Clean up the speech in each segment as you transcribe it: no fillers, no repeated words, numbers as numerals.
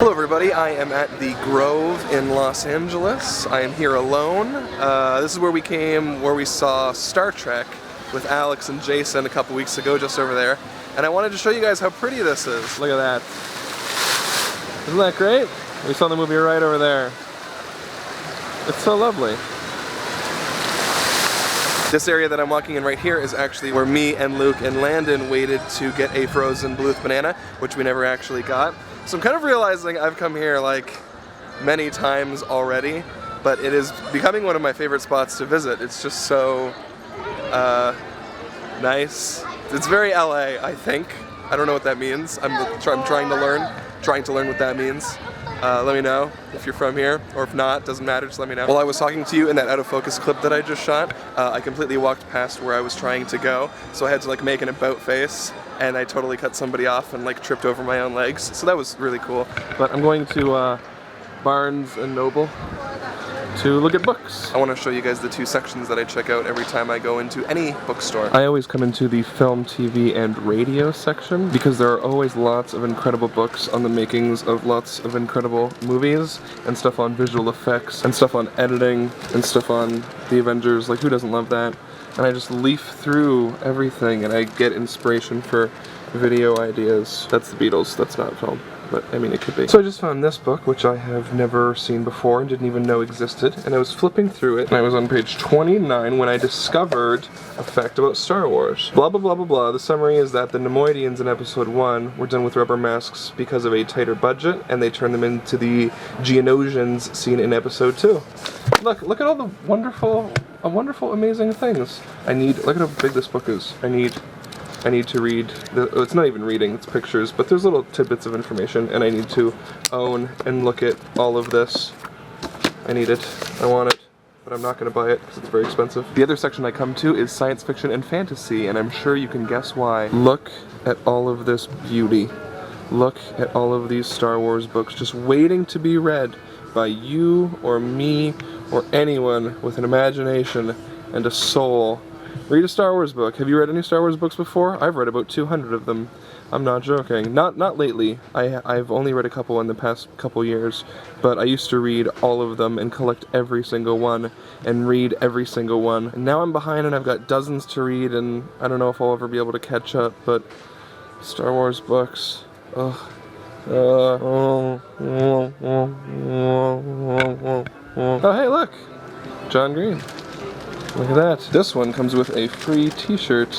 Hello everybody, I am at the Grove in Los Angeles. I am here alone. This is where we came, where we saw Star Trek with Alex and Jason a couple weeks ago, just over there. And I wanted to show you guys how pretty this is. Look at that. Isn't that great? We saw the movie right over there. It's so lovely. This area that I'm walking in right here is actually where me and Luke and Landon waited to get a frozen Bluth banana, which we never actually got. So I'm kind of realizing I've come here like many times already, but it is becoming one of my favorite spots to visit. It's just so nice. It's very LA, I think. I don't know what that means. I'm trying to learn what that means. Let me know if you're from here, or if not, doesn't matter, just let me know. While I was talking to you in that out of focus clip that I just shot, I completely walked past where I was trying to go, so I had to like make an about face, and I totally cut somebody off and like tripped over my own legs, so that was really cool. But I'm going to Barnes & Noble to look at books. I want to show you guys the two sections that I check out every time I go into any bookstore. I always come into the film, TV, and radio section because there are always lots of incredible books on the makings of lots of incredible movies and stuff on visual effects and stuff on editing and stuff on the Avengers. Like, who doesn't love that? And I just leaf through everything and I get inspiration for video ideas. That's the Beatles, that's not film. But, I mean, it could be. So I just found this book, which I have never seen before and didn't even know existed, and I was flipping through it, and I was on page 29 when I discovered a fact about Star Wars. Blah, blah, blah, blah, blah. The summary is that the Nemoidians in Episode 1 were done with rubber masks because of a tighter budget, and they turned them into the Geonosians seen in Episode 2. Look at all the wonderful, amazing things. Look at how big this book is. I need to read, it's not even reading, it's pictures, but there's little tidbits of information, and I need to own and look at all of this. I need it, I want it, but I'm not going to buy it because it's very expensive. The other section I come to is science fiction and fantasy, and I'm sure you can guess why. Look at all of this beauty. Look at all of these Star Wars books just waiting to be read by you or me or anyone with an imagination and a soul. Read a Star Wars book. Have you read any Star Wars books before? I've read about 200 of them. I'm not joking. Not lately. I've only read a couple in the past couple years, but I used to read all of them and collect every single one and read every single one. And now I'm behind and I've got dozens to read, and I don't know if I'll ever be able to catch up, but Star Wars books. Ugh. Oh, hey, look! John Green. Look at that. This one comes with a free t-shirt,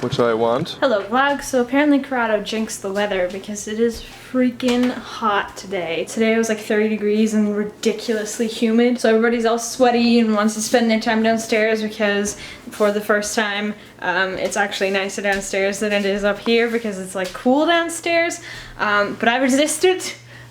which I want. Hello vlog. So apparently Corrado jinxed the weather because it is freaking hot today. Today it was like 30 degrees and ridiculously humid. So everybody's all sweaty and wants to spend their time downstairs because for the first time it's actually nicer downstairs than it is up here because it's like cool downstairs. But I resisted.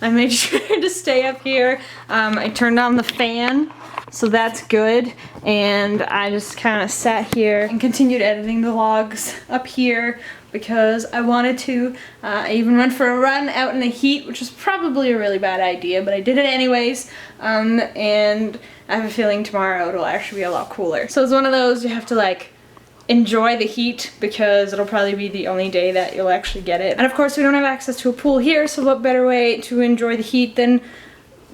I made sure to stay up here. I turned on the fan. So that's good, and I just kind of sat here and continued editing the vlogs up here because I wanted to. I even went for a run out in the heat, which was probably a really bad idea, but I did it anyways, and I have a feeling tomorrow it'll actually be a lot cooler. So it's one of those you have to like enjoy the heat because it'll probably be the only day that you'll actually get it. And of course we don't have access to a pool here, so what better way to enjoy the heat than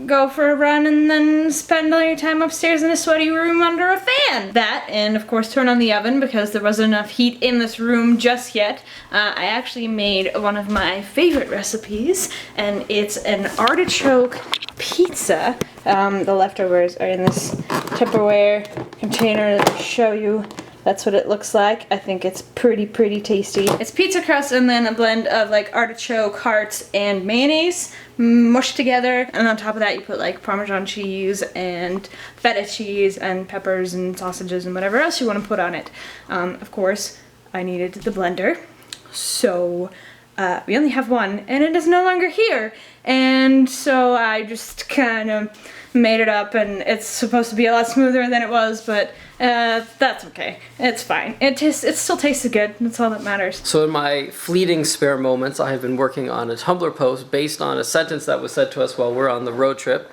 go for a run and then spend all your time upstairs in a sweaty room under a fan. That, and of course turn on the oven because there wasn't enough heat in this room just yet. I actually made one of my favorite recipes, and it's an artichoke pizza. The leftovers are in this Tupperware container that I'll show you. That's what it looks like. I think it's pretty tasty. It's pizza crust and then a blend of like artichoke hearts and mayonnaise mushed together, and on top of that you put like Parmesan cheese and feta cheese and peppers and sausages and whatever else you want to put on it. Of course, I needed the blender, so we only have one and it is no longer here, and so I just kind of made it up, and it's supposed to be a lot smoother than it was, but that's okay. It's fine. It still tasted good. That's all that matters. So in my fleeting spare moments, I have been working on a Tumblr post based on a sentence that was said to us while we're on the road trip.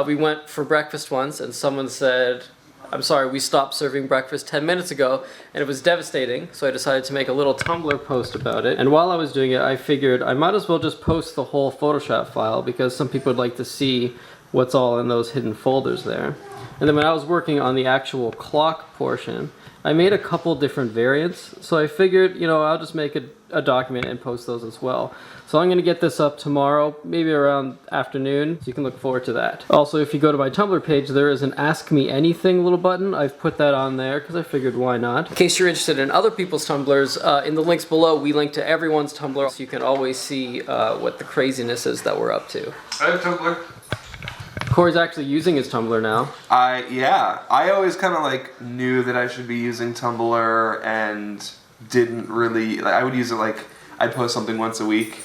We went for breakfast once, and someone said, I'm sorry, we stopped serving breakfast 10 minutes ago, and it was devastating, so I decided to make a little Tumblr post about it. And while I was doing it, I figured I might as well just post the whole Photoshop file, because some people would like to see what's all in those hidden folders there. And then when I was working on the actual clock portion, I made a couple different variants, so I figured, you know, I'll just make a document and post those as well. So I'm going to get this up tomorrow, maybe around afternoon, so you can look forward to that. Also, if you go to my Tumblr page, there is an Ask Me Anything little button. I've put that on there because I figured why not. In case you're interested in other people's Tumblrs, in the links below, we link to everyone's Tumblr, so you can always see what the craziness is that we're up to. I have Tumblr. Corey's actually using his Tumblr now. Yeah. I always kind of like knew that I should be using Tumblr and didn't really, like, I would use it like, I'd post something once a week,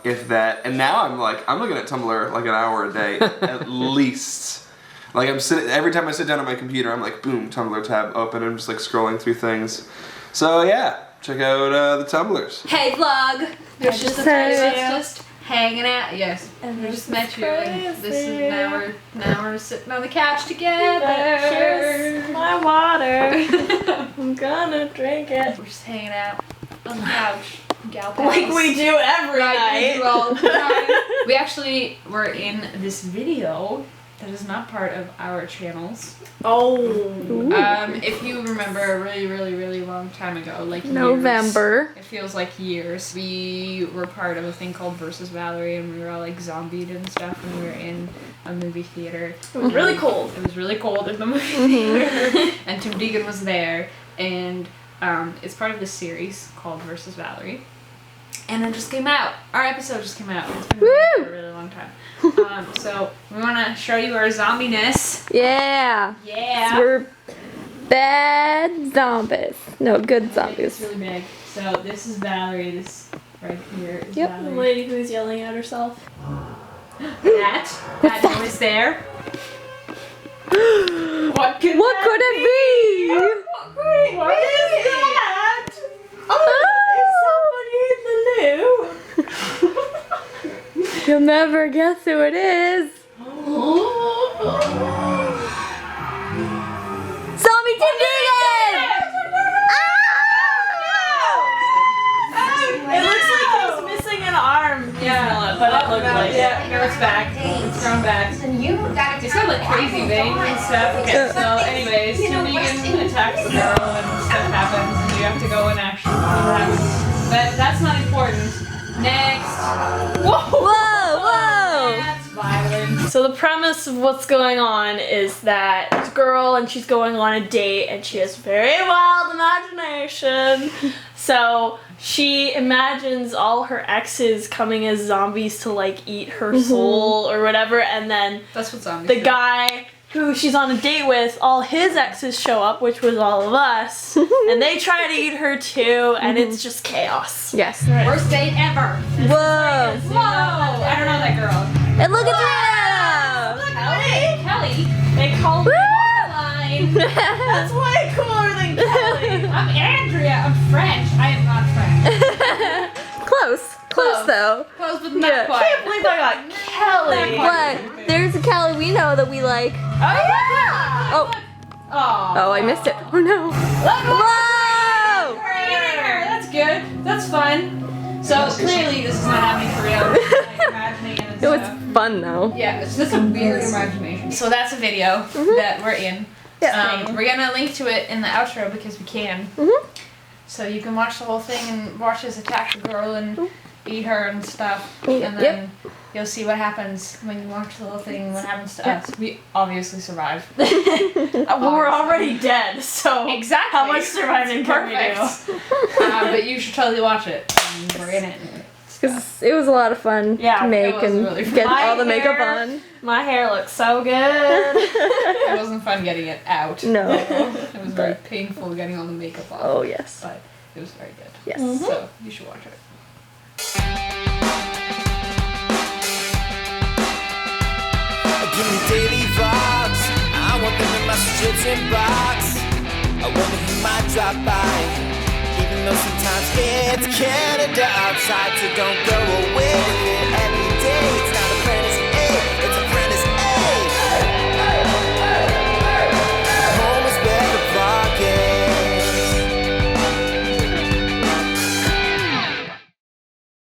if that, and now I'm looking at Tumblr like an hour a day, at least. Like every time I sit down on my computer, I'm like, boom, Tumblr tab open, I'm just like scrolling through things. So yeah, check out the Tumblrs. Hey vlog! There's just a three of us just hanging out. Yes, And we just this met is you, and this is crazy. now we're sitting on the couch together. Here's my water. I'm gonna drink it. We're just hanging out on the couch, gal pals. Like we do every Right, we night. do all the time. We actually were in this video that is not part of our channels. Oh. If you remember a really long time ago, like November. years, it feels like years. We were part of a thing called Versus Valerie, and we were all like zombied and stuff, and we were in a movie theater. It was really cold. It was really cold in the movie theater, and Tim Deegan was there, and it's part of this series called Versus Valerie. And it just came out. Our episode just came out. It's been around for a really long time. So we want to show you our zombiness. Yeah. Yeah. We're bad zombies. No, good It's zombies. really big. So this is Valerie. This right here is Yep. Valerie. The lady who's yelling at herself. That noise there. What could What could it be? What is that? Oh, is somebody in the loo? You'll never guess who it is. Zombie Tim Deegan! It looks like he's missing an arm. Yeah, but it looked like it. Yeah, no, it's back. It's grown back. It's got like crazy veins and stuff. Okay, so anyways, Tim Deegan attacks the girl and stuff happens, and you have to go and actually see what happens. But that's not important. Next. Whoa! Whoa! That's violent. So the premise of what's going on is that it's a girl and she's going on a date and she has very wild imagination. So she imagines all her exes coming as zombies to like eat her soul or whatever, and then That's what zombies the do. guy who she's on a date with, all his exes show up, which was all of us, and they try to eat her too, and it's just chaos. Yes. Worst date ever. Whoa. Whoa! I don't know that girl. And look at Kelly. Kelly. They call me Caroline. That's way cooler than Kelly. I'm Andrea. I'm French. I am not French. that. Close. Close though. Close, but not Yeah. quite. I can't believe I got Kelly. What? There's a Callie we know that we like. Oh yeah. Oh. Oh, I missed it. Oh no. Whoa! That's good. That's fun. So clearly this is not happening for real. Like, imagining it and It was stuff. fun though. Yeah, it's just a weird imagination. So that's a video that we're in. Yeah. We're gonna link to it in the outro because we can. So you can watch the whole thing and watch us attack the girl and eat her and stuff. And then you'll see what happens when you watch the whole thing, what happens to us. We obviously survive. Well, we're already dead, so Exactly. how much surviving can we do? But you should totally watch it. And we're in it. Because it was a lot of fun Yeah, to it make was and really fun. get My all the makeup hair- on. My hair looks so good. It wasn't fun getting it out. No. It was very painful getting all the makeup off. Oh yes. But it was very good. Yes. So you should watch it. Give me daily vlogs. I want them in my strips inbox. I wonder who might drop by. Even though sometimes it's Canada outside, so don't go